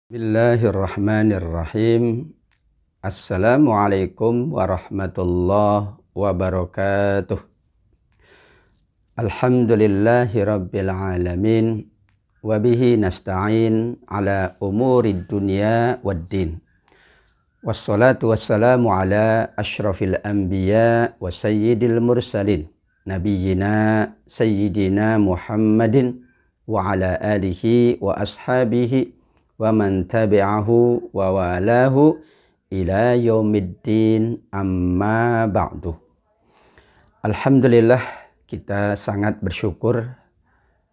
Bismillahirrahmanirrahim. Assalamualaikum warahmatullahi wabarakatuh. Alhamdulillahi rabbil alamin. Wabihi nasta'in ala umurid dunya waddin. Wassalatu wassalamu ala ashrafil anbiya wa sayyidil mursalin. Nabiyyina sayyidina Muhammadin wa ala alihi wa ashabihi wa man tabi'ahu wa walahu ila yaumiddin, amma ba'du. Alhamdulillah, kita sangat bersyukur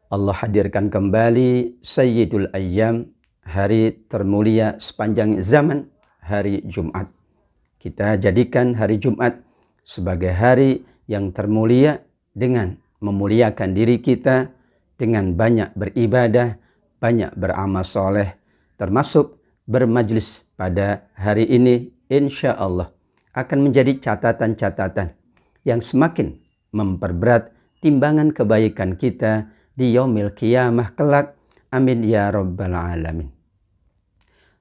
Allah hadirkan kembali Sayyidul Ayyam, hari termulia sepanjang zaman, hari Jumat. Kita jadikan hari Jumat sebagai hari yang termulia dengan memuliakan diri kita dengan banyak beribadah, banyak beramal soleh, termasuk bermajlis pada hari ini, insya Allah akan menjadi catatan-catatan yang semakin memperberat timbangan kebaikan kita di yaumil qiyamah kelak. Amin ya rabbal alamin.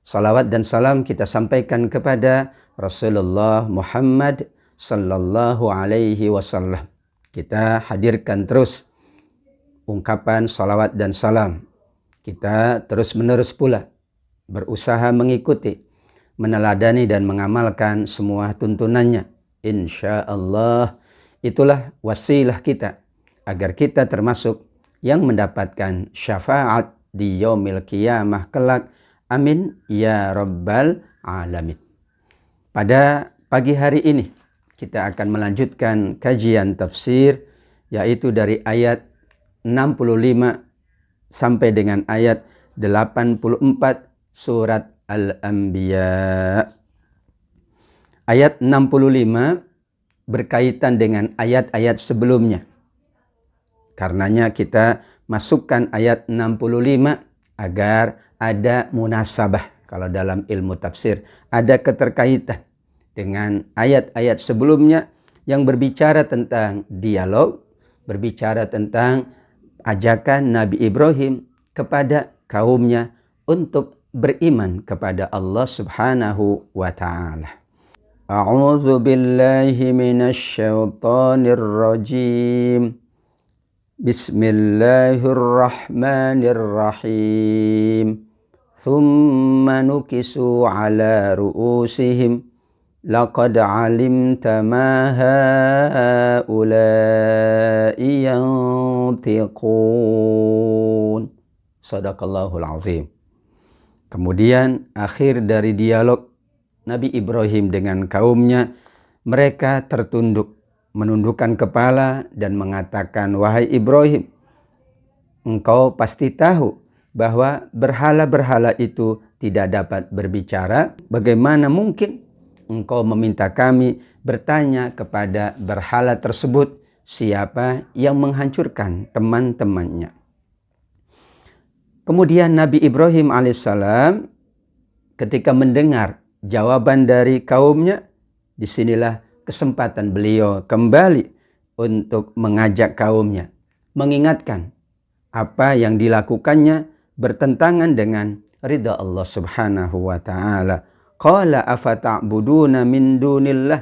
Salawat dan salam kita sampaikan kepada Rasulullah Muhammad sallallahu alaihi wasallam. Kita hadirkan terus ungkapan salawat dan salam. Kita terus menerus pula berusaha mengikuti, meneladani dan mengamalkan semua tuntunannya. Insya Allah itulah wasilah kita agar kita termasuk yang mendapatkan syafaat di yaumil qiyamah kelak. Amin ya rabbal alamin. Pada pagi hari ini kita akan melanjutkan kajian tafsir, yaitu dari ayat 65 sampai dengan ayat 84 surat Al-Anbiya. Ayat 65 berkaitan dengan ayat-ayat sebelumnya. Karenanya kita masukkan ayat 65 agar ada munasabah. Kalau dalam ilmu tafsir ada keterkaitan dengan ayat-ayat sebelumnya yang berbicara tentang dialog, berbicara tentang ajakan Nabi Ibrahim kepada kaumnya untuk beriman kepada Allah Subhanahu wa ta'ala. A'udzu billahi minasy syaithanir rajim. Bismillahirrahmanirrahim. Thumma nukisu ala ru'usihim laqad alimta ma haula'i yantiqun. Sadaqallahul azim. Kemudian akhir dari dialog Nabi Ibrahim dengan kaumnya, mereka tertunduk, menundukkan kepala dan mengatakan, "Wahai Ibrahim, engkau pasti tahu bahwa berhala-berhala itu tidak dapat berbicara. Bagaimana mungkin engkau meminta kami bertanya kepada berhala tersebut siapa yang menghancurkan teman-temannya?" Kemudian Nabi Ibrahim alaihissalam ketika mendengar jawaban dari kaumnya, disinilah kesempatan beliau kembali untuk mengajak kaumnya, mengingatkan apa yang dilakukannya bertentangan dengan ridha Allah Subhanahu wa ta'ala. Qala afata'buduna min dunillah.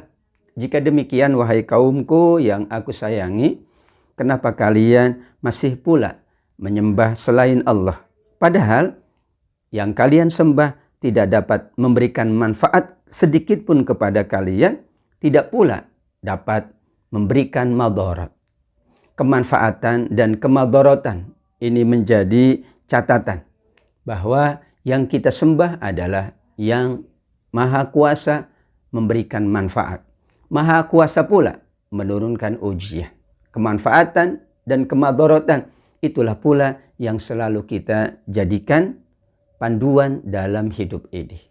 Jika demikian wahai kaumku yang aku sayangi, kenapa kalian masih pula menyembah selain Allah? Padahal yang kalian sembah tidak dapat memberikan manfaat sedikit pun kepada kalian, tidak pula dapat memberikan madarat. Kemanfaatan dan kemadharatan ini menjadi catatan bahwa yang kita sembah adalah yang maha kuasa memberikan manfaat. Maha kuasa pula menurunkan ujian. Kemanfaatan dan kemadharatan itulah pula yang selalu kita jadikan panduan dalam hidup ini.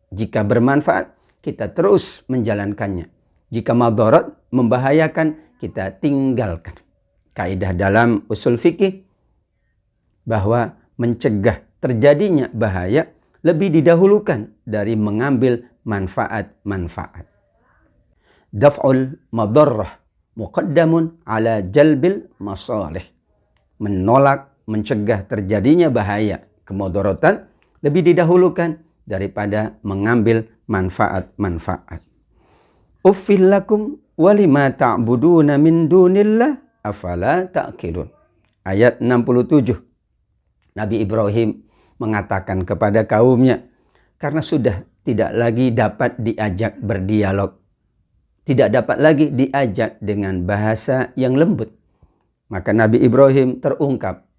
Jika bermanfaat, kita terus menjalankannya. Jika madarat, membahayakan, kita tinggalkan. Kaidah dalam usul fikih bahwa mencegah terjadinya bahaya lebih didahulukan dari mengambil manfaat-manfaat. Daf'ul madarrah muqaddamun ala jalbil masalih. Menolak, mencegah terjadinya bahaya, kemudaratan lebih didahulukan daripada mengambil manfaat-manfaat. Uffil lakum walima ta'buduna min dunillah afala ta'qilun. Ayat 67. Nabi Ibrahim mengatakan kepada kaumnya, karena sudah tidak lagi dapat diajak berdialog, tidak dapat lagi diajak dengan bahasa yang lembut, maka Nabi Ibrahim terungkap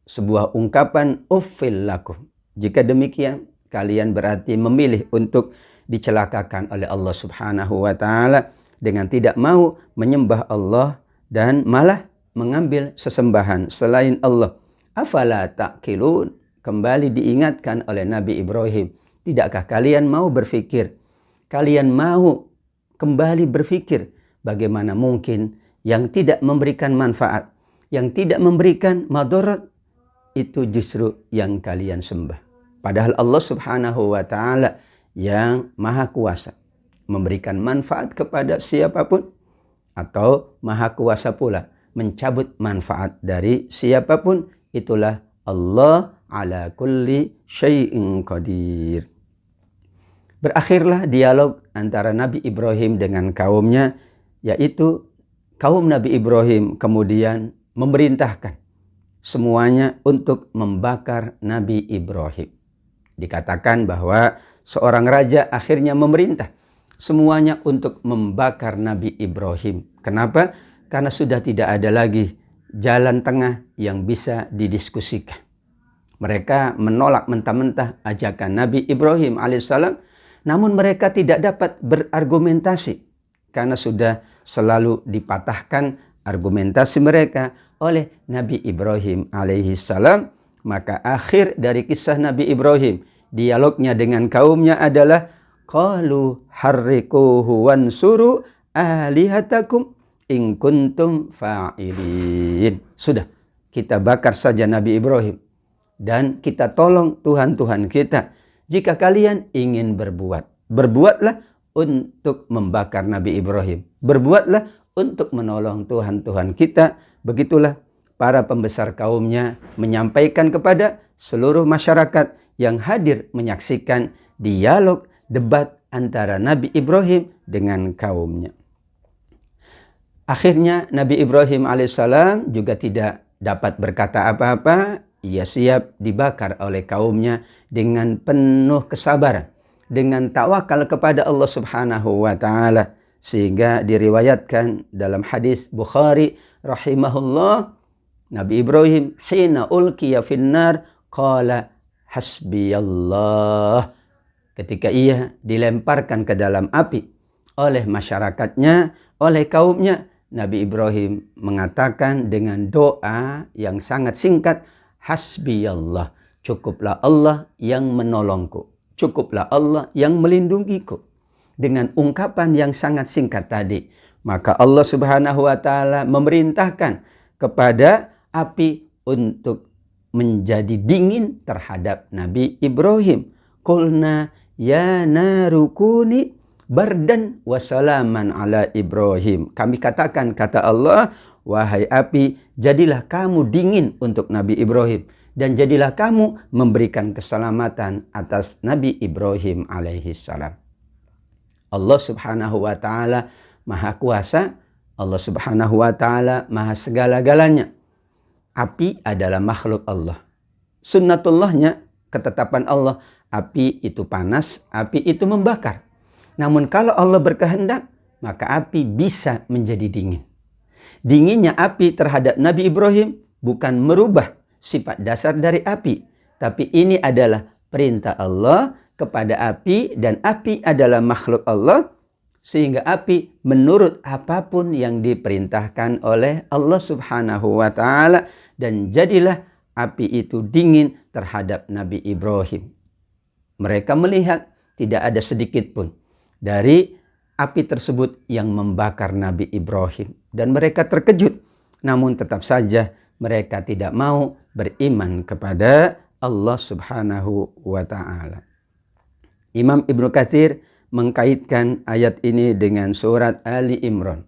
sebuah ungkapan uffil lakum. Jika demikian, kalian berarti memilih untuk dicelakakan oleh Allah Subhanahu wa taala dengan tidak mau menyembah Allah dan malah mengambil sesembahan selain Allah. Afala ta'qilun. Kembali diingatkan oleh Nabi Ibrahim, tidakkah kalian mau berpikir? Kalian mau kembali berpikir bagaimana mungkin yang tidak memberikan manfaat, yang tidak memberikan madarat, itu justru yang kalian sembah. Padahal Allah Subhanahu wa taala yang maha kuasa memberikan manfaat kepada siapapun, atau maha kuasa pula mencabut manfaat dari siapapun. Itulah Allah ala kulli syai'in qadir. Berakhirlah dialog antara Nabi Ibrahim dengan kaumnya, yaitu kaum Nabi Ibrahim kemudian memerintahkan semuanya untuk membakar Nabi Ibrahim. Dikatakan bahwa seorang raja akhirnya memerintah semuanya untuk membakar Nabi Ibrahim. Kenapa? Karena sudah tidak ada lagi jalan tengah yang bisa didiskusikan. Mereka menolak mentah-mentah ajakan Nabi Ibrahim alaihissalam, namun mereka tidak dapat berargumentasi karena sudah selalu dipatahkan argumentasi mereka oleh Nabi Ibrahim alaihissalam. Maka akhir dari kisah Nabi Ibrahim, dialognya dengan kaumnya adalah qalu harriquhu wansuru alihatakum in kuntum fa'ilin. Sudah, kita bakar saja Nabi Ibrahim dan kita tolong Tuhan-Tuhan kita. Jika kalian ingin berbuat, berbuatlah untuk membakar Nabi Ibrahim. Berbuatlah untuk menolong Tuhan-Tuhan kita. Begitulah para pembesar kaumnya menyampaikan kepada seluruh masyarakat yang hadir menyaksikan dialog debat antara Nabi Ibrahim dengan kaumnya. Akhirnya Nabi Ibrahim alaihissalam juga tidak dapat berkata apa-apa. Ia siap dibakar oleh kaumnya dengan penuh kesabaran, dengan tawakal kepada Allah Subhanahu wa taala, sehingga diriwayatkan dalam hadis Bukhari rahimahullah, Nabi Ibrahim hina ulqiya finnar qala hasbiyallah. Ketika ia dilemparkan ke dalam api oleh masyarakatnya, oleh kaumnya, Nabi Ibrahim mengatakan dengan doa yang sangat singkat, hasbiyallah, cukuplah Allah yang menolongku, cukuplah Allah yang melindungiku. Dengan ungkapan yang sangat singkat tadi, maka Allah Subhanahu wa taala memerintahkan kepada api untuk menjadi dingin terhadap Nabi Ibrahim. Qulna ya narukuni bardan wasalaman ala Ibrahim. Kami katakan, kata Allah, wahai api, jadilah kamu dingin untuk Nabi Ibrahim, dan jadilah kamu memberikan keselamatan atas Nabi Ibrahim alaihissalam. Allah Subhanahu wa taala maha kuasa, Allah Subhanahu wa taala maha segala-galanya. Api adalah makhluk Allah. Sunnatullahnya, ketetapan Allah, api itu panas, api itu membakar. Namun kalau Allah berkehendak, maka api bisa menjadi dingin. Dinginnya api terhadap Nabi Ibrahim bukan merubah sifat dasar dari api, tapi ini adalah perintah Allah kepada api, dan api adalah makhluk Allah, sehingga api menurut apapun yang diperintahkan oleh Allah Subhanahu wa taala, dan jadilah api itu dingin terhadap Nabi Ibrahim. Mereka melihat tidak ada sedikit pun dari api tersebut yang membakar Nabi Ibrahim, dan mereka terkejut. Namun tetap saja mereka tidak mau beriman kepada Allah Subhanahu wa taala. Imam Ibnu Katsir mengkaitkan ayat ini dengan surat Ali Imran.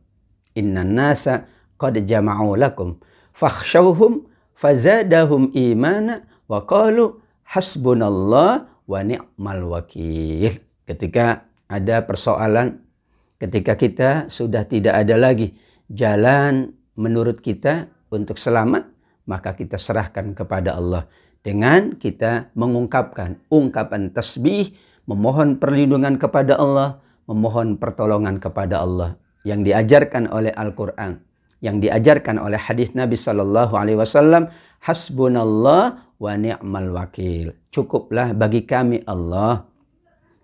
Innan nasa qad jama'u lakum fakhshawhum fazadahum imana wa qalu hasbunallah wa ni'mal wakil. Ketika ada persoalan, ketika kita sudah tidak ada lagi jalan menurut kita untuk selamat, maka kita serahkan kepada Allah dengan kita mengungkapkan ungkapan tasbih, memohon perlindungan kepada Allah, memohon pertolongan kepada Allah yang diajarkan oleh Al-Quran, yang diajarkan oleh hadis Nabi SAW. Hasbunallah wa ni'mal wakil. Cukuplah bagi kami Allah,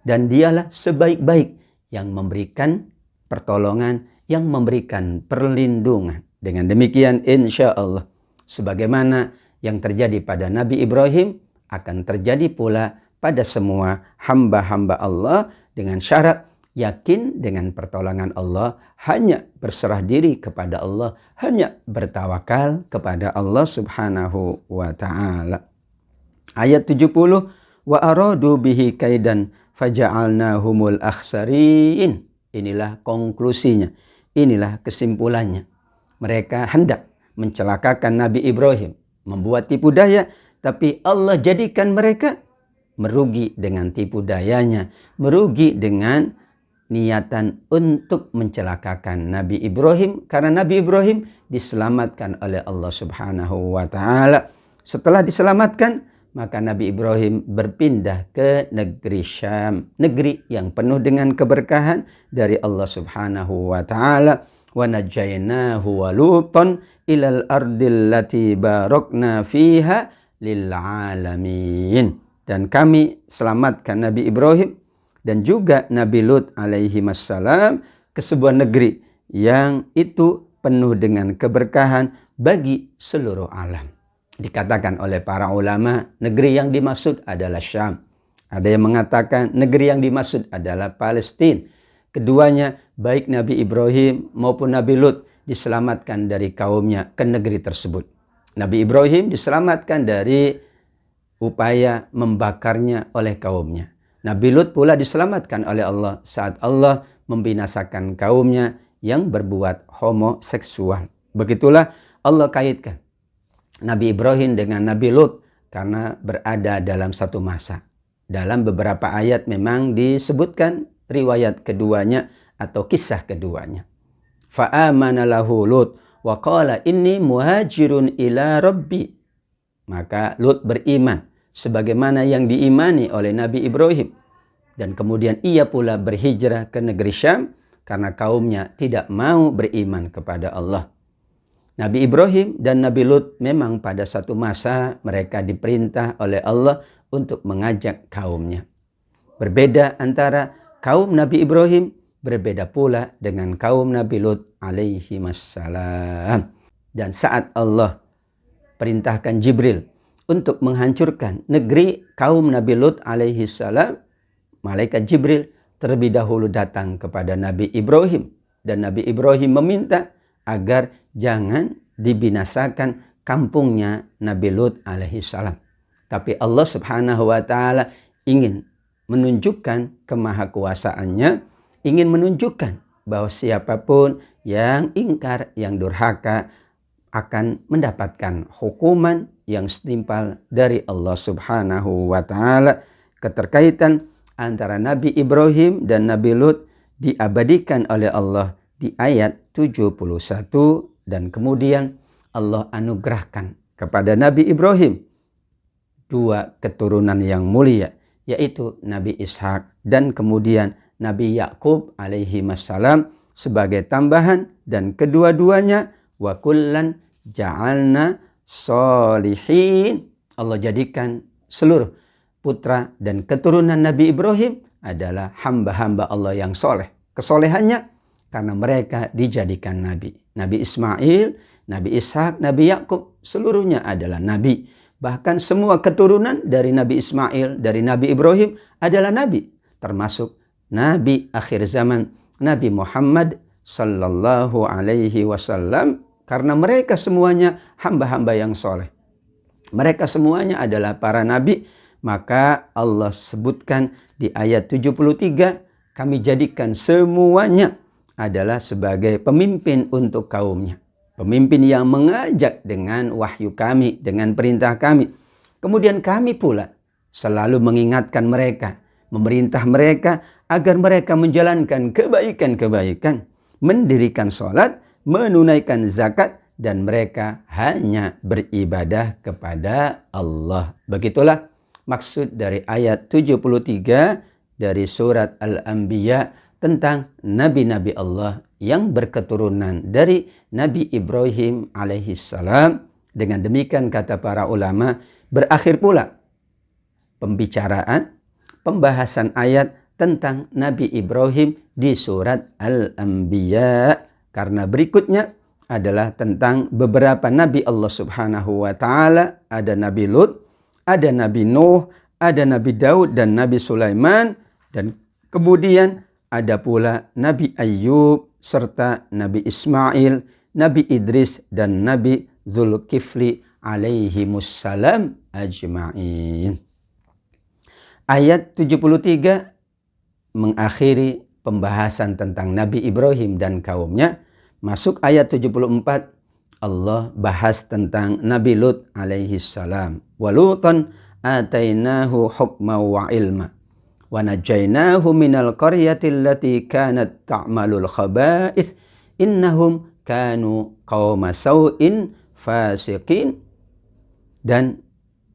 dan dialah sebaik-baik yang memberikan pertolongan, yang memberikan perlindungan. Dengan demikian insya Allah, sebagaimana yang terjadi pada Nabi Ibrahim akan terjadi pula pada semua hamba-hamba Allah, dengan syarat yakin dengan pertolongan Allah, hanya berserah diri kepada Allah, hanya bertawakal kepada Allah subhanahu wa ta'ala. Ayat 70, wa aradu bihi kaidan faja'alnahumul akhsarin. Inilah konklusinya, inilah kesimpulannya. Mereka hendak mencelakakan Nabi Ibrahim, membuat tipu daya, tapi Allah jadikan mereka merugi dengan tipu dayanya, merugi dengan niatan untuk mencelakakan Nabi Ibrahim, karena Nabi Ibrahim diselamatkan oleh Allah subhanahu wa ta'ala. Setelah diselamatkan, maka Nabi Ibrahim berpindah ke negeri Syam, negeri yang penuh dengan keberkahan dari Allah subhanahu wa ta'ala. Wa najaynahu wa lutan ilal ardil lati barakna fiha lil alamin. Dan kami selamatkan Nabi Ibrahim dan juga Nabi Lut alaihi wassalam ke sebuah negeri yang itu penuh dengan keberkahan bagi seluruh alam. Dikatakan oleh para ulama, negeri yang dimaksud adalah Syam. Ada yang mengatakan negeri yang dimaksud adalah Palestina. Keduanya, baik Nabi Ibrahim maupun Nabi Lut, diselamatkan dari kaumnya ke negeri tersebut. Nabi Ibrahim diselamatkan dari upaya membakarnya oleh kaumnya. Nabi Lut pula diselamatkan oleh Allah saat Allah membinasakan kaumnya yang berbuat homoseksual. Begitulah Allah kaitkan Nabi Ibrahim dengan Nabi Lut karena berada dalam satu masa. Dalam beberapa ayat memang disebutkan riwayat keduanya atau kisah keduanya. Fa'amana lahu Lut wa qala inni muhajirun ila rabbi. Maka Lut beriman sebagaimana yang diimani oleh Nabi Ibrahim. Dan kemudian ia pula berhijrah ke negeri Syam karena kaumnya tidak mau beriman kepada Allah. Nabi Ibrahim dan Nabi Lut memang pada satu masa mereka diperintah oleh Allah untuk mengajak kaumnya. Berbeda antara kaum Nabi Ibrahim, berbeda pula dengan kaum Nabi Lut alaihi wassalam. Dan saat Allah perintahkan Jibril untuk menghancurkan negeri kaum Nabi Lut alaihi salam, malaikat Jibril terlebih dahulu datang kepada Nabi Ibrahim. Dan Nabi Ibrahim meminta agar jangan dibinasakan kampungnya Nabi Lut alaihi salam. Tapi Allah subhanahu wa ta'ala ingin menunjukkan kemahakuasaannya, ingin menunjukkan bahwa siapapun yang ingkar, yang durhaka akan mendapatkan hukuman yang setimpal dari Allah subhanahu wa ta'ala. Keterkaitan antara Nabi Ibrahim dan Nabi Lut diabadikan oleh Allah di ayat 71, dan kemudian Allah anugerahkan kepada Nabi Ibrahim dua keturunan yang mulia, yaitu Nabi Ishak dan kemudian Nabi Yakub alaihi wassalam sebagai tambahan, dan kedua-duanya wa kullan ja'alna sholihin. Allah jadikan seluruh putra dan keturunan Nabi Ibrahim adalah hamba-hamba Allah yang soleh. Kesolehannya karena mereka dijadikan nabi. Nabi Ismail, Nabi Ishak, Nabi Yakub, seluruhnya adalah nabi. Bahkan semua keturunan dari Nabi Ismail, dari Nabi Ibrahim adalah nabi. Termasuk Nabi akhir zaman, Nabi Muhammad sallallahu alaihi wasallam. Karena mereka semuanya hamba-hamba yang soleh. Mereka semuanya adalah para nabi. Maka Allah sebutkan di ayat 73, kami jadikan semuanya adalah sebagai pemimpin untuk kaumnya. Pemimpin yang mengajak dengan wahyu kami, dengan perintah kami. Kemudian kami pula selalu mengingatkan mereka, memerintah mereka agar mereka menjalankan kebaikan-kebaikan, mendirikan sholat, menunaikan zakat, dan mereka hanya beribadah kepada Allah. Begitulah maksud dari ayat 73 dari surat Al-Anbiya tentang nabi-nabi Allah yang berketurunan dari Nabi Ibrahim alaihissalam. Dengan demikian kata para ulama, berakhir pula pembahasan ayat tentang Nabi Ibrahim di surat Al-Anbiya, karena berikutnya adalah tentang beberapa nabi Allah Subhanahu wa taala. Ada Nabi Lut, ada Nabi Nuh, ada Nabi Daud dan Nabi Sulaiman, dan kemudian ada pula Nabi Ayyub serta Nabi Ismail, Nabi Idris dan Nabi Zulkifli alaihimussalam ajma'in. Ayat 73 mengakhiri pembahasan tentang Nabi Ibrahim dan kaumnya. Masuk ayat 74, Allah bahas tentang Nabi Lut alaihissalam. Wa Lutan atainahu hukma wa ilma wa najainahu minal qaryati allati kanat ta'malul khaba'ith innahum kanu qauma sau'in fasiqin. Dan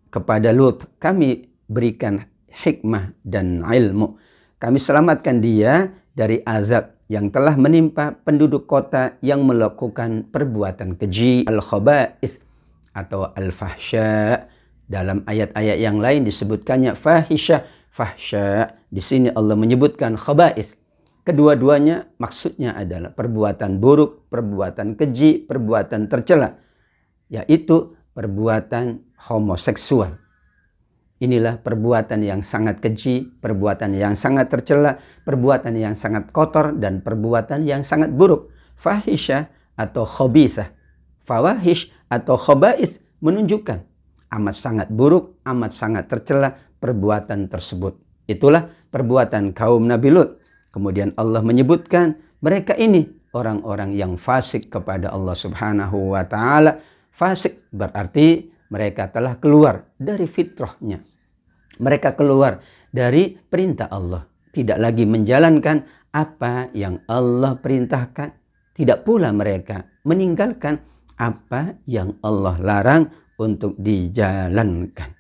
kepada Lut kami berikan hikmah dan ilmu. Kami selamatkan dia dari azab yang telah menimpa penduduk kota yang melakukan perbuatan keji, al-khaba'ith atau al-fahsya. Dalam ayat-ayat yang lain disebutkannya fahisha, fahsya. Di sini Allah menyebutkan khaba'ith. Kedua-duanya maksudnya adalah perbuatan buruk, perbuatan keji, perbuatan tercela, yaitu perbuatan homoseksual. Inilah perbuatan yang sangat keji, perbuatan yang sangat tercela, perbuatan yang sangat kotor, dan perbuatan yang sangat buruk. Fahisha atau khabithah, fawahish atau khaba'ith menunjukkan amat sangat buruk, amat sangat tercela perbuatan tersebut. Itulah perbuatan kaum Nabi Lut. Kemudian Allah menyebutkan mereka ini orang-orang yang fasik kepada Allah Subhanahu wa taala. Fasik berarti mereka telah keluar dari fitrahnya. Mereka keluar dari perintah Allah. Tidak lagi menjalankan apa yang Allah perintahkan. Tidak pula mereka meninggalkan apa yang Allah larang untuk dijalankan.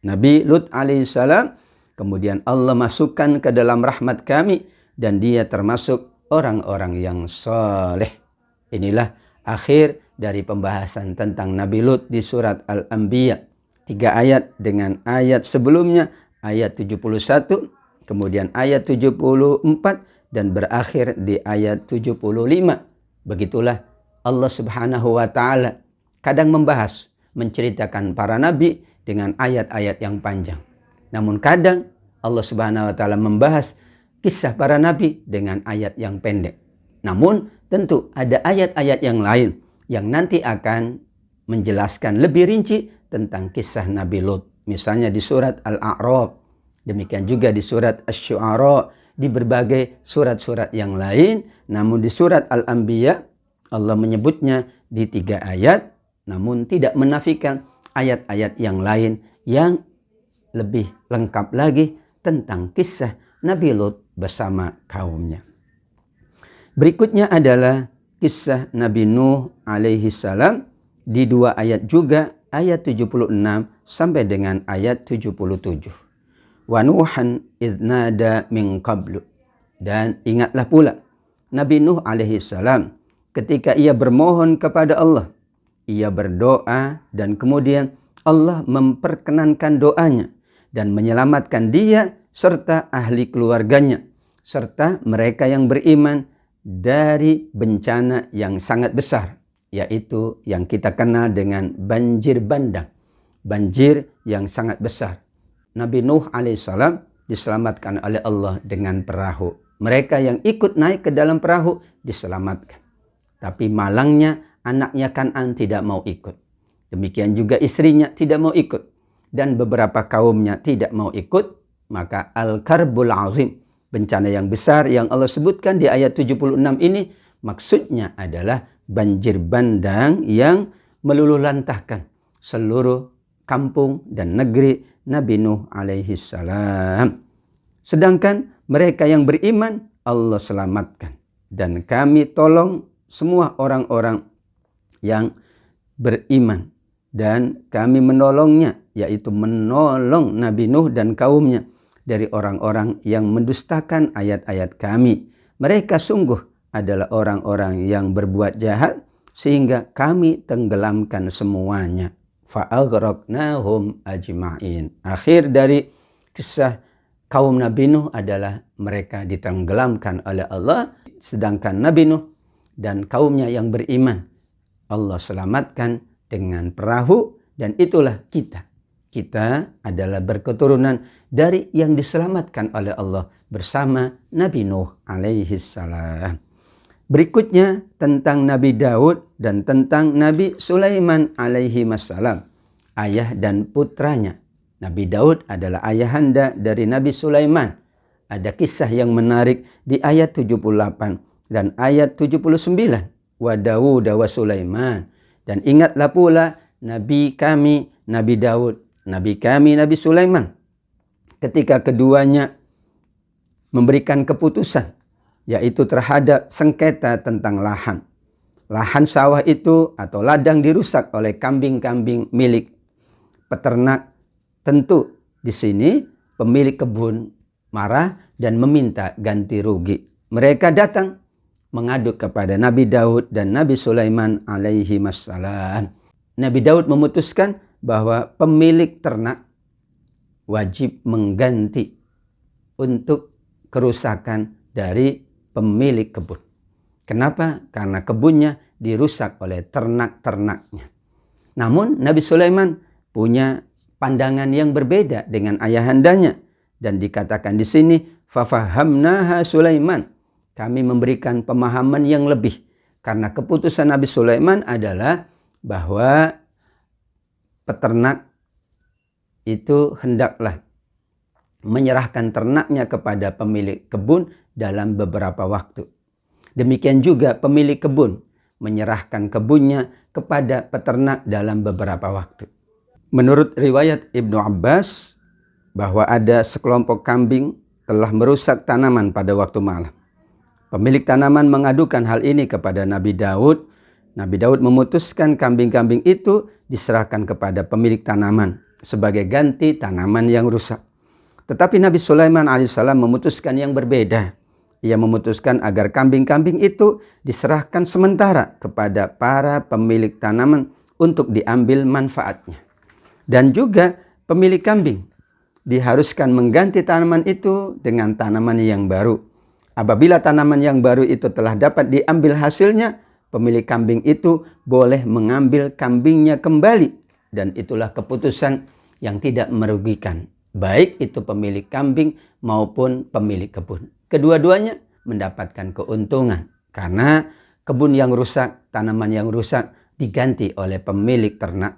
Nabi Lut alaihissalam kemudian Allah masukkan ke dalam rahmat kami dan dia termasuk orang-orang yang saleh. Inilah akhir dari pembahasan tentang Nabi Lut di surat Al-Anbiya. 3 ayat dengan ayat sebelumnya, ayat 71, kemudian ayat 74, dan berakhir di ayat 75. Begitulah Allah Subhanahu wa taala kadang membahas, menceritakan para nabi dengan ayat-ayat yang panjang. Namun kadang Allah Subhanahu wa taala membahas kisah para nabi dengan ayat yang pendek. Namun tentu ada ayat-ayat yang lain yang nanti akan menjelaskan lebih rinci tentang kisah Nabi Lut. Misalnya di surat Al-A'raf, demikian juga di surat Asy-Syu'ara, di berbagai surat-surat yang lain. Namun di surat Al-Anbiya Allah menyebutnya di 3 ayat, namun tidak menafikan ayat-ayat yang lain yang lebih lengkap lagi tentang kisah Nabi Lut bersama kaumnya. Berikutnya adalah kisah Nabi Nuh alaihi salam di 2 ayat juga, ayat 76 sampai dengan ayat 77. Wa Nuhan idh nada min qablu. Dan ingatlah pula Nabi Nuh alaihi salam ketika ia bermohon kepada Allah. Ia berdoa dan kemudian Allah memperkenankan doanya dan menyelamatkan dia serta ahli keluarganya serta mereka yang beriman dari bencana yang sangat besar, yaitu yang kita kenal dengan banjir bandang, banjir yang sangat besar. Nabi Nuh alaihissalam diselamatkan oleh Allah dengan perahu. Mereka yang ikut naik ke dalam perahu diselamatkan. Tapi malangnya anaknya Kan'an tidak mau ikut. Demikian juga istrinya tidak mau ikut. Dan beberapa kaumnya tidak mau ikut. Maka Al-Karbul Azim, bencana yang besar yang Allah sebutkan di ayat 76 ini, maksudnya adalah banjir bandang yang meluluhlantahkan seluruh kampung dan negeri Nabi Nuh alaihi salam. Sedangkan mereka yang beriman Allah selamatkan. Dan kami tolong semua orang-orang yang beriman. Dan kami menolongnya, yaitu menolong Nabi Nuh dan kaumnya dari orang-orang yang mendustakan ayat-ayat kami. Mereka sungguh adalah orang-orang yang berbuat jahat sehingga kami tenggelamkan semuanya. Fa'aghraqnahum ajma'in. Akhir dari kisah kaum Nabi Nuh adalah mereka ditenggelamkan oleh Allah, sedangkan Nabi Nuh dan kaumnya yang beriman Allah selamatkan dengan perahu, dan itulah kita. Kita adalah berketurunan dari yang diselamatkan oleh Allah bersama Nabi Nuh alaihi salam. Berikutnya tentang Nabi Daud dan tentang Nabi Sulaiman alaihi wassalam, ayah dan putranya. Nabi Daud adalah ayahanda dari Nabi Sulaiman. Ada kisah yang menarik di ayat 78 dan ayat 79. Wa Dawud wa Sulaiman. Dan ingatlah pula Nabi kami Nabi Daud, Nabi kami Nabi Sulaiman, ketika keduanya memberikan keputusan, yaitu terhadap sengketa tentang lahan. Lahan sawah itu atau ladang dirusak oleh kambing-kambing milik peternak. Tentu di sini pemilik kebun marah dan meminta ganti rugi. Mereka datang mengadu kepada Nabi Daud dan Nabi Sulaiman alaihi wassalam. Nabi Daud memutuskan bahwa pemilik ternak wajib mengganti untuk kerusakan dari pemilik kebun. Kenapa? Karena kebunnya dirusak oleh ternak-ternaknya. Namun Nabi Sulaiman punya pandangan yang berbeda dengan ayahandanya, dan dikatakan di sini fafahamnaha Sulaiman. Kami memberikan pemahaman yang lebih, karena keputusan Nabi Sulaiman adalah bahwa peternak itu hendaklah menyerahkan ternaknya kepada pemilik kebun dalam beberapa waktu. Demikian juga pemilik kebun menyerahkan kebunnya kepada peternak dalam beberapa waktu. Menurut riwayat Ibnu Abbas bahwa ada sekelompok kambing telah merusak tanaman pada waktu malam. Pemilik tanaman mengadukan hal ini kepada Nabi Daud. Nabi Daud memutuskan kambing-kambing itu diserahkan kepada pemilik tanaman sebagai ganti tanaman yang rusak. Tetapi Nabi Sulaiman alaihissalam memutuskan yang berbeda. Ia memutuskan agar kambing-kambing itu diserahkan sementara kepada para pemilik tanaman untuk diambil manfaatnya. Dan juga pemilik kambing diharuskan mengganti tanaman itu dengan tanaman yang baru. Apabila tanaman yang baru itu telah dapat diambil hasilnya, pemilik kambing itu boleh mengambil kambingnya kembali. Dan itulah keputusan yang tidak merugikan, baik itu pemilik kambing maupun pemilik kebun. Kedua-duanya mendapatkan keuntungan, karena kebun yang rusak, tanaman yang rusak diganti oleh pemilik ternak.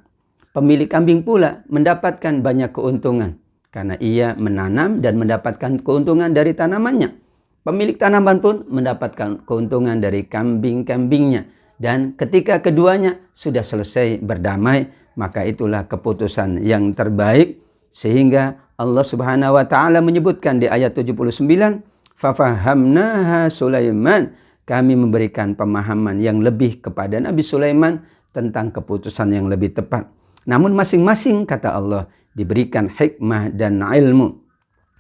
Pemilik kambing pula mendapatkan banyak keuntungan, karena ia menanam dan mendapatkan keuntungan dari tanamannya. Pemilik tanaman pun mendapatkan keuntungan dari kambing-kambingnya. Dan ketika keduanya sudah selesai berdamai, maka itulah keputusan yang terbaik. Sehingga Allah Subhanahu wa taala menyebutkan di ayat 79, fafahamnaha Sulaiman. Kami memberikan pemahaman yang lebih kepada Nabi Sulaiman tentang keputusan yang lebih tepat. Namun masing-masing, kata Allah, diberikan hikmah dan ilmu.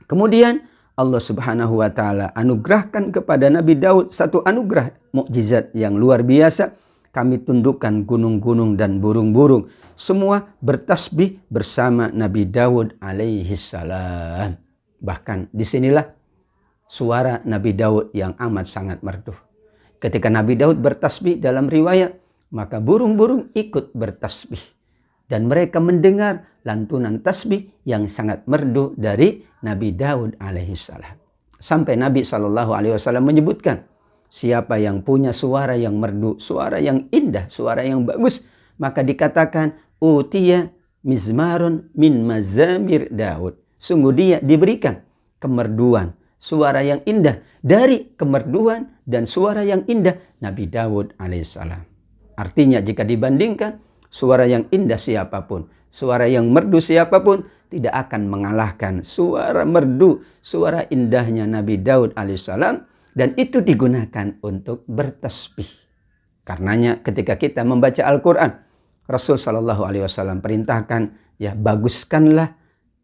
Kemudian Allah Subhanahu wa taala anugerahkan kepada Nabi Daud satu anugerah mukjizat yang luar biasa. Kami tundukkan gunung-gunung dan burung-burung, semua bertasbih bersama Nabi Daud alaihi salam. Bahkan disinilah suara Nabi Daud yang amat sangat merdu. Ketika Nabi Daud bertasbih dalam riwayat, maka burung-burung ikut bertasbih. Dan mereka mendengar lantunan tasbih yang sangat merdu dari Nabi Daud alaihissalam. Sampai Nabi SAW menyebutkan, siapa yang punya suara yang merdu, suara yang indah, suara yang bagus, maka dikatakan, utiya mizmarun min mazamir Daud. Sungguh dia diberikan kemerduan, suara yang indah dari kemerduan dan suara yang indah Nabi Daud alaihissalam. Artinya jika dibandingkan, suara yang indah siapapun suara yang merdu siapapun tidak akan mengalahkan suara merdu, suara indahnya Nabi Daud alaihissalam, dan itu digunakan untuk bertasbih. Karenanya ketika kita membaca Al-Quran, Rasul Shallallahu Alaihi Wasallam perintahkan, ya baguskanlah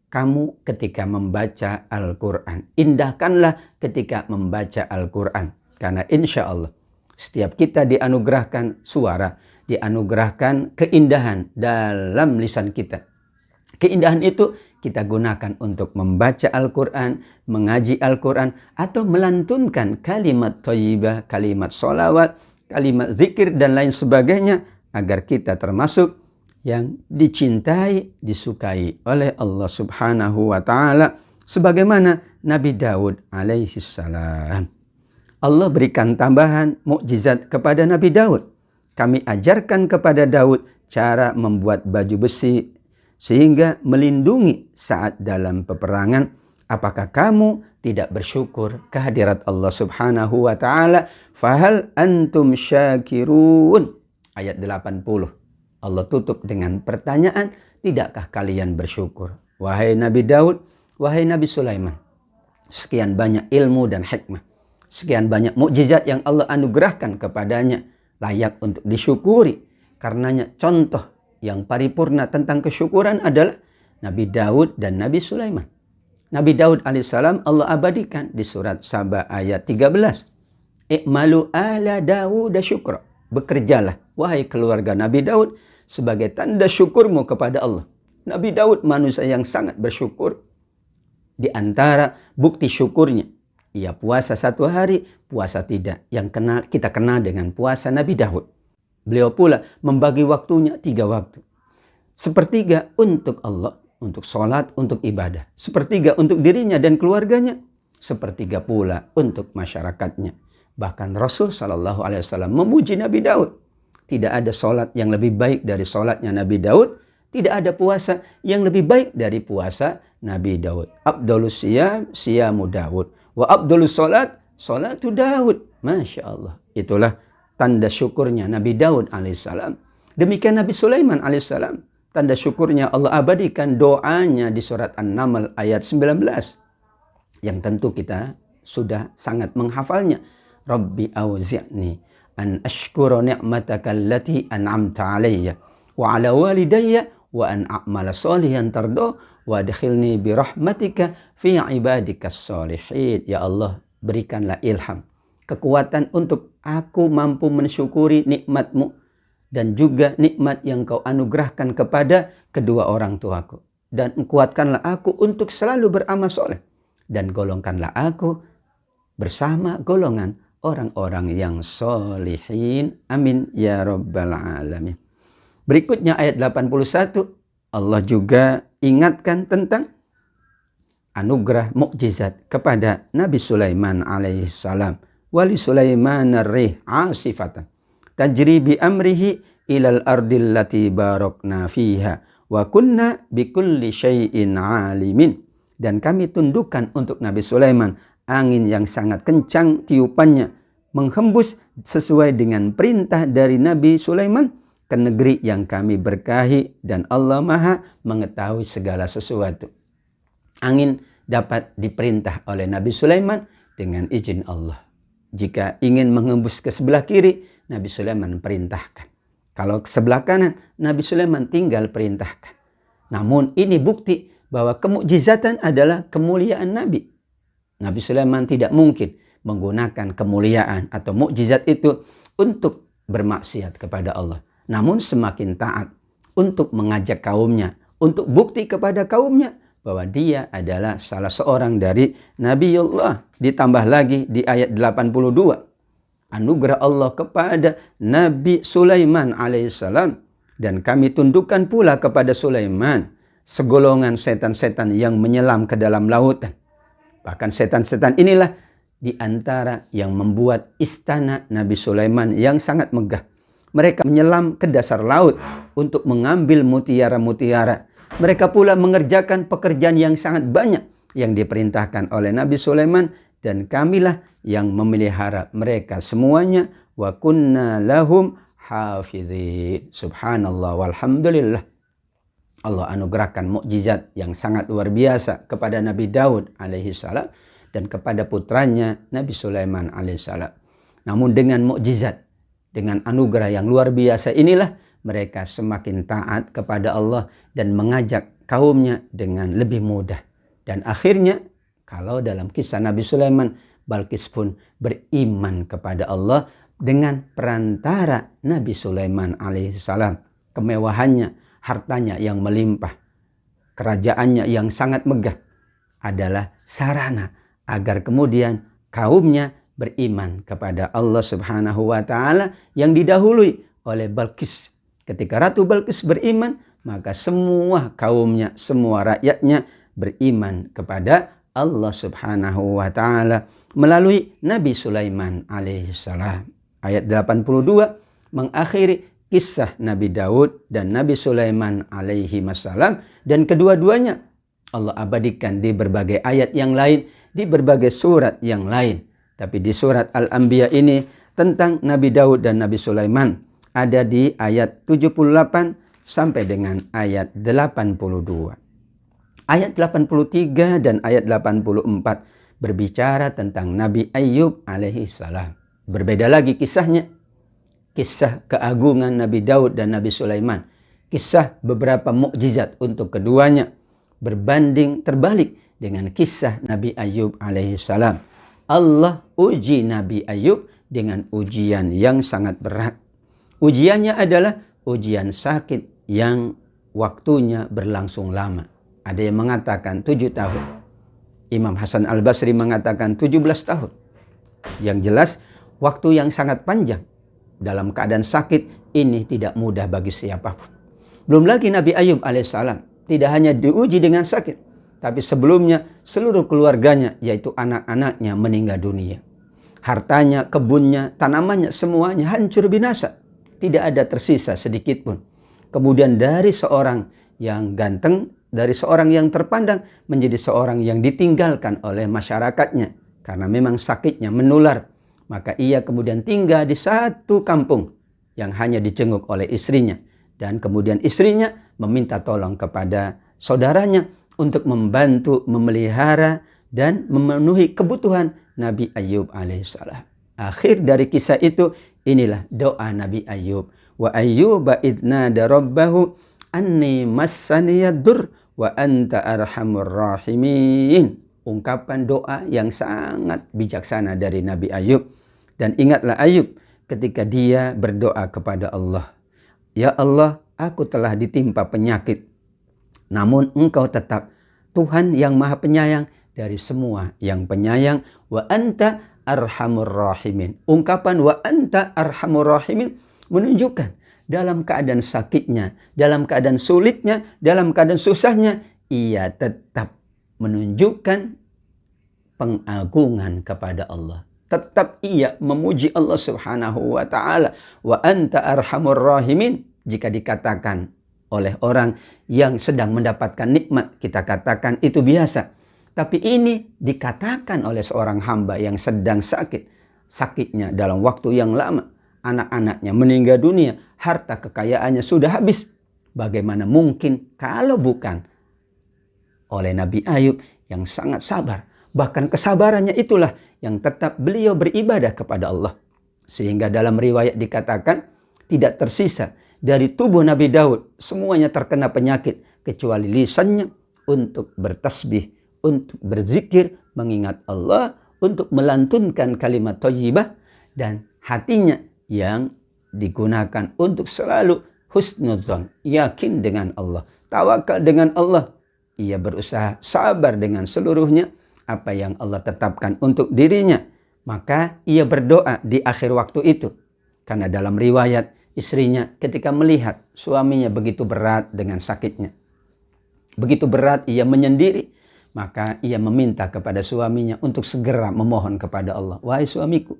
kamu ketika membaca Al-Quran. Indahkanlah ketika membaca Al-Quran. Karena insya Allah setiap kita dianugerahkan suara, dianugerahkan keindahan dalam lisan kita. Keindahan itu kita gunakan untuk membaca Al-Quran, mengaji Al-Quran, atau melantunkan kalimat thayyibah, kalimat sholawat, kalimat zikir, dan lain sebagainya, agar kita termasuk yang dicintai, disukai oleh Allah Subhanahu wa ta'ala, sebagaimana Nabi Daud alaihi salam. Allah berikan tambahan mukjizat kepada Nabi Daud. Kami ajarkan kepada Daud cara membuat baju besi sehingga melindungi saat dalam peperangan. Apakah kamu tidak bersyukur kehadirat Allah Subhanahu wa ta'ala? Fahal antum syakirun. Ayat 80. Allah tutup dengan pertanyaan, tidakkah kalian bersyukur? Wahai Nabi Daud, wahai Nabi Sulaiman, sekian banyak ilmu dan hikmah, sekian banyak mukjizat yang Allah anugerahkan kepadanya, layak untuk disyukuri. Karenanya contoh yang paripurna tentang kesyukuran adalah Nabi Daud dan Nabi Sulaiman. Nabi Daud alaihissalam Allah abadikan di surat Saba ayat 13. I'malu ala Dawud syukra. Bekerjalah, wahai keluarga Nabi Daud, sebagai tanda syukurmu kepada Allah. Nabi Daud manusia yang sangat bersyukur. Di antara bukti syukurnya, ia puasa 1 hari, puasa tidak. Yang kita kenal dengan puasa Nabi Daud. Beliau pula membagi waktunya 3 waktu. 1/3 untuk Allah, untuk sholat, untuk ibadah. 1/3 untuk dirinya dan keluarganya. 1/3 pula untuk masyarakatnya. Bahkan Rasul Shallallahu Alaihi Wasallam memuji Nabi Daud. Tidak ada sholat yang lebih baik dari sholatnya Nabi Daud. Tidak ada puasa yang lebih baik dari puasa Nabi Daud. Abdulus siyam, siyamu Daud. Wa abdulus sholat, sholatu Daud. Masya Allah. Itulah tanda syukurnya Nabi Daud alaihissalam. Demikian Nabi Sulaiman alaihissalam. Tanda syukurnya Allah abadikan doanya di surat An-Naml ayat 19. Yang tentu kita sudah sangat menghafalnya. Rabbi auzi'ni an ashkura ni'mataka allati an'amta alayya wa ala walidayya wa an a'mala salihan tardah wa adkhilni bi rahmatika fi ibadikas salihin. Ya Allah, berikanlah ilham, kekuatan untuk aku mampu mensyukuri nikmat-Mu dan juga nikmat yang Kau anugerahkan kepada kedua orang tuaku, dan kuatkanlah aku untuk selalu beramal soleh, dan golongkanlah aku bersama golongan orang-orang yang solihin. Amin ya rabbal alamin. Berikutnya ayat 81, Allah juga ingatkan tentang anugerah mukjizat kepada Nabi Sulaiman alaihissalam. Wali Sulaiman ar-rih asifatan tajri bi amrihi ilal ardil lati barakna fiha wa kunna bikulli syai'in alimin. Dan kami tundukkan untuk Nabi Sulaiman angin yang sangat kencang tiupannya, menghembus sesuai dengan perintah dari Nabi Sulaiman ke negeri yang kami berkahi, dan Allah Maha mengetahui segala sesuatu. Angin dapat diperintah oleh Nabi Sulaiman dengan izin Allah. Jika ingin menghembus ke sebelah kiri, Nabi Sulaiman perintahkan. Kalau ke sebelah kanan, Nabi Sulaiman tinggal perintahkan. Namun ini bukti bahwa kemukjizatan adalah kemuliaan Nabi. Nabi Sulaiman tidak mungkin menggunakan kemuliaan atau mukjizat itu untuk bermaksiat kepada Allah. Namun semakin taat untuk mengajak kaumnya, untuk bukti kepada kaumnya bahwa dia adalah salah seorang dari Nabiullah. Ditambah lagi di ayat 82. Anugerah Allah kepada Nabi Sulaiman alaihissalam. Dan kami tundukkan pula kepada Sulaiman segolongan setan-setan yang menyelam ke dalam lautan. Bahkan setan-setan inilah di antara yang membuat istana Nabi Sulaiman yang sangat megah. Mereka menyelam ke dasar laut untuk mengambil mutiara-mutiara. Mereka pula mengerjakan pekerjaan yang sangat banyak yang diperintahkan oleh Nabi Sulaiman, dan kamilah yang memelihara mereka semuanya. Wa kunna lahum hafidhin. Subhanallah walhamdulillah. Allah anugerahkan mukjizat yang sangat luar biasa kepada Nabi Daud alaihissalam dan kepada putranya Nabi Sulaiman alaihissalam. Namun dengan mukjizat, dengan anugerah yang luar biasa inilah mereka semakin taat kepada Allah dan mengajak kaumnya dengan lebih mudah. Dan akhirnya kalau dalam kisah Nabi Sulaiman, Balqis pun beriman kepada Allah dengan perantara Nabi Sulaiman alaihissalam. Kemewahannya, hartanya yang melimpah, kerajaannya yang sangat megah adalah sarana agar kemudian kaumnya beriman kepada Allah Subhanahu wa taala yang didahului oleh Balqis. Ketika Ratu Balqis beriman, maka semua kaumnya, semua rakyatnya beriman kepada Allah Subhanahu wa taala melalui Nabi Sulaiman alaihissalam. Ayat 82 mengakhiri kisah Nabi Daud dan Nabi Sulaiman alaihi wassalam, dan kedua-duanya Allah abadikan di berbagai ayat yang lain, di berbagai surat yang lain. Tapi di surat Al-Anbiya ini tentang Nabi Daud dan Nabi Sulaiman ada di ayat 78 sampai dengan ayat 82. Ayat 83 dan ayat 84 berbicara tentang Nabi Ayub alaihi salam. Berbeda lagi kisahnya. Kisah keagungan Nabi Daud dan Nabi Sulaiman. Kisah beberapa mukjizat untuk keduanya berbanding terbalik dengan kisah Nabi Ayub alaihissalam. Allah uji Nabi Ayub dengan ujian yang sangat berat. Ujiannya adalah ujian sakit yang waktunya berlangsung lama. Ada yang mengatakan 7 tahun. Imam Hasan Al-Basri mengatakan 17 tahun. Yang jelas waktu yang sangat panjang. Dalam keadaan sakit ini tidak mudah bagi siapapun. Belum lagi Nabi Ayub alaihissalam tidak hanya diuji dengan sakit, tapi sebelumnya seluruh keluarganya yaitu anak-anaknya meninggal dunia. Hartanya, kebunnya, tanamannya semuanya hancur binasa. Tidak ada tersisa sedikit pun. Kemudian dari seorang yang ganteng, dari seorang yang terpandang menjadi seorang yang ditinggalkan oleh masyarakatnya karena memang sakitnya menular. Maka ia kemudian tinggal di satu kampung yang hanya dijenguk oleh istrinya. Dan kemudian istrinya meminta tolong kepada saudaranya untuk membantu memelihara dan memenuhi kebutuhan Nabi Ayub alaihissalam. Akhir dari kisah itu, inilah doa Nabi Ayub. Wa ayyuba idnada rabbahu anni massaniyadur wa anta arhamur rahimin. Ungkapan doa yang sangat bijaksana dari Nabi Ayub. Dan ingatlah Ayub ketika dia berdoa kepada Allah. Ya Allah, aku telah ditimpa penyakit. Namun engkau tetap Tuhan yang maha penyayang dari semua yang penyayang. Wa anta arhamur rahimin. Ungkapan wa anta arhamur rahimin menunjukkan dalam keadaan sakitnya, dalam keadaan sulitnya, dalam keadaan susahnya, ia tetap menunjukkan pengagungan kepada Allah. Tetap ia memuji Allah Subhanahu wa taala. Wa anta arhamur rahimin. Jika dikatakan oleh orang yang sedang mendapatkan nikmat, kita katakan itu biasa. Tapi ini dikatakan oleh seorang hamba yang sedang sakit. Sakitnya dalam waktu yang lama. Anak-anaknya meninggal dunia. Harta kekayaannya sudah habis. Bagaimana mungkin kalau bukan oleh Nabi Ayub yang sangat sabar. Bahkan kesabarannya itulah yang tetap beliau beribadah kepada Allah. Sehingga dalam riwayat dikatakan tidak tersisa dari tubuh Nabi Daud. Semuanya terkena penyakit kecuali lisannya untuk bertasbih, untuk berzikir, mengingat Allah, untuk melantunkan kalimat thayyibah, dan hatinya yang digunakan untuk selalu husnudzon, yakin dengan Allah, tawakal dengan Allah. Ia berusaha sabar dengan seluruhnya apa yang Allah tetapkan untuk dirinya. Maka ia berdoa di akhir waktu itu. Karena dalam riwayat istrinya ketika melihat suaminya begitu berat dengan sakitnya, begitu berat ia menyendiri, maka ia meminta kepada suaminya untuk segera memohon kepada Allah. Wahai suamiku,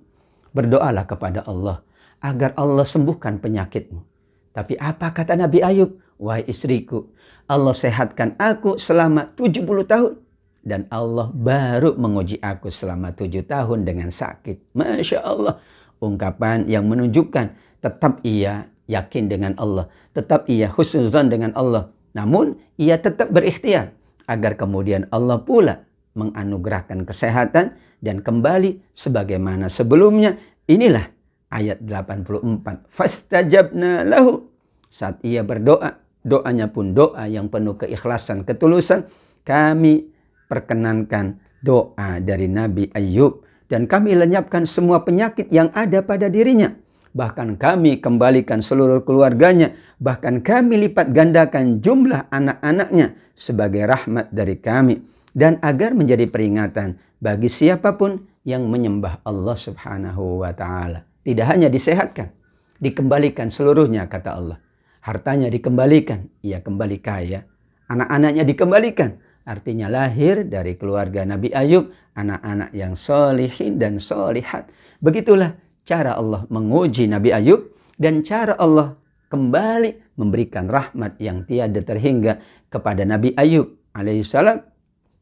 berdoalah kepada Allah agar Allah sembuhkan penyakitmu. Tapi apa kata Nabi Ayub? Wahai istriku, Allah sehatkan aku selama 70 tahun. Dan Allah baru menguji aku selama 7 tahun dengan sakit. Masya Allah. Ungkapan yang menunjukkan tetap ia yakin dengan Allah. Tetap ia husnuzan dengan Allah. Namun ia tetap berikhtiar agar kemudian Allah pula menganugerahkan kesehatan dan kembali sebagaimana sebelumnya. Inilah ayat 84. Fastajabna lahu. Saat ia berdoa, doanya pun doa yang penuh keikhlasan, ketulusan. Kami perkenankan doa dari Nabi Ayub dan kami lenyapkan semua penyakit yang ada pada dirinya. Bahkan kami kembalikan seluruh keluarganya. Bahkan kami lipat gandakan jumlah anak-anaknya sebagai rahmat dari kami. Dan agar menjadi peringatan bagi siapapun yang menyembah Allah subhanahu wa ta'ala. Tidak hanya disehatkan, dikembalikan seluruhnya kata Allah. Hartanya dikembalikan, ia kembali kaya. Anak-anaknya dikembalikan. Artinya lahir dari keluarga Nabi Ayub, anak-anak yang solihin dan solihat. Begitulah cara Allah menguji Nabi Ayub dan cara Allah kembali memberikan rahmat yang tiada terhingga kepada Nabi Ayub alaihissalam.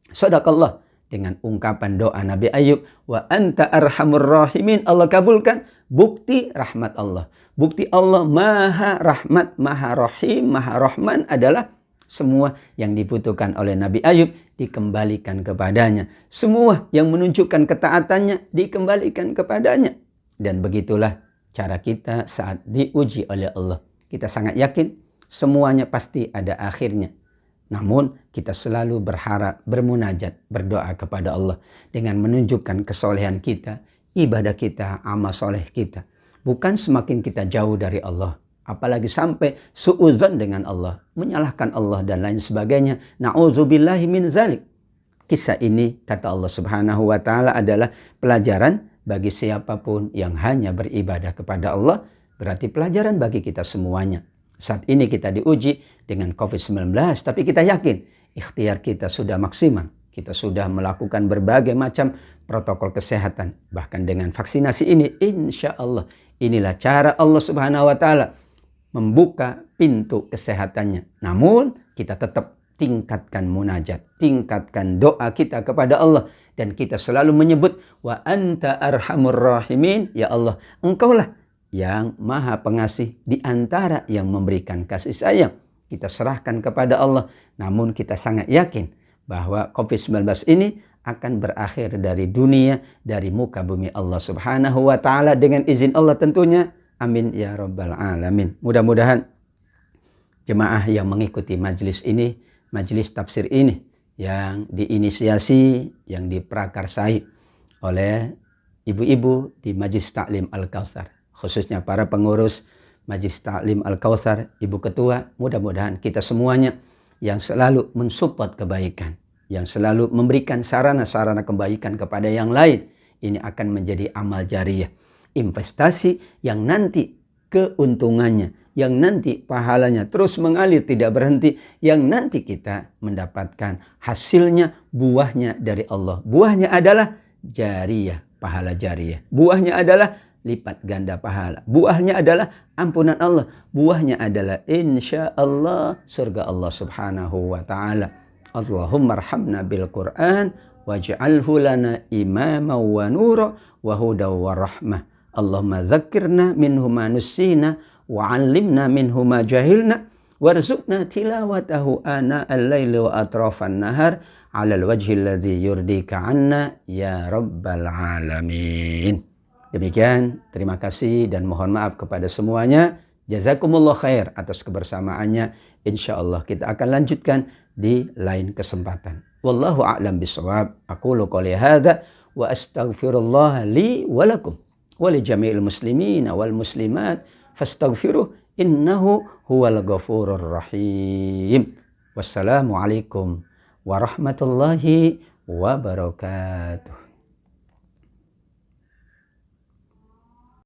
Sadaqallah, dengan ungkapan doa Nabi Ayub, wa anta arhamur rahimin, Allah kabulkan. Bukti rahmat Allah. Bukti Allah maha rahmat, maha rahim, maha rahman adalah semua yang dibutuhkan oleh Nabi Ayub dikembalikan kepadanya. Semua yang menunjukkan ketaatannya dikembalikan kepadanya. Dan begitulah cara kita saat diuji oleh Allah. Kita sangat yakin semuanya pasti ada akhirnya. Namun kita selalu berharap, bermunajat, berdoa kepada Allah dengan menunjukkan kesolehan kita, ibadah kita, amal soleh kita. Bukan semakin kita jauh dari Allah, apalagi sampai suudzon dengan Allah, menyalahkan Allah dan lain sebagainya. Na'udzubillahi min zalik. Kisah ini kata Allah subhanahu wa ta'ala adalah pelajaran bagi siapapun yang hanya beribadah kepada Allah. Berarti pelajaran bagi kita semuanya. Saat ini kita diuji dengan COVID-19, tapi kita yakin ikhtiar kita sudah maksimal. Kita sudah melakukan berbagai macam protokol kesehatan. Bahkan dengan vaksinasi ini, insya Allah, inilah cara Allah subhanahu wa ta'ala membuka pintu kesehatannya. Namun kita tetap tingkatkan munajat, tingkatkan doa kita kepada Allah. Dan kita selalu menyebut, wa anta arhamur rahimin, ya Allah, engkaulah yang maha pengasih di antara yang memberikan kasih sayang. Kita serahkan kepada Allah. Namun kita sangat yakin bahwa COVID-19 ini akan berakhir dari dunia, dari muka bumi Allah subhanahu wa ta'ala dengan izin Allah tentunya. Amin ya rabbal alamin. Mudah-mudahan jemaah yang mengikuti majelis ini, majelis tafsir ini, yang diinisiasi, yang diprakarsai oleh ibu-ibu di Majelis Ta'lim Al-Kautsar, khususnya para pengurus Majelis Ta'lim Al-Kautsar, Ibu Ketua, mudah-mudahan kita semuanya yang selalu mensupport kebaikan, yang selalu memberikan sarana-sarana kebaikan kepada yang lain, ini akan menjadi amal jariyah, investasi yang nanti keuntungannya, yang nanti pahalanya terus mengalir tidak berhenti, yang nanti kita mendapatkan hasilnya, buahnya dari Allah. Buahnya adalah jariyah, pahala jariyah. Buahnya adalah lipat ganda pahala. Buahnya adalah ampunan Allah. Buahnya adalah insya Allah surga Allah subhanahu wa ta'ala. Allahumma arhamna bil Qur'an waj'alhu lana imama wa nura wa huda wa rahmah. Allahumma dzakirna minhu ma nusina wa 'allimna minhu ma jahilna warzuqna tilawatahu ana al-laili wa atrafan nahar 'ala al-wajhi alladhi yurdika 'anna ya rabbal alamin. Demikian, terima kasih dan mohon maaf kepada semuanya. Jazakumullah khair atas kebersamaannya. Insyaallah kita akan lanjutkan di lain kesempatan. Wallahu a'lam bishawab. Aqulu qouli hadza wa astaghfirullah li wa lakum wa li jami'il muslimina wal muslimat fastaghfiruh innahu huwal ghafurur rahim. Wassalamualaikum warahmatullahi wabarakatuh.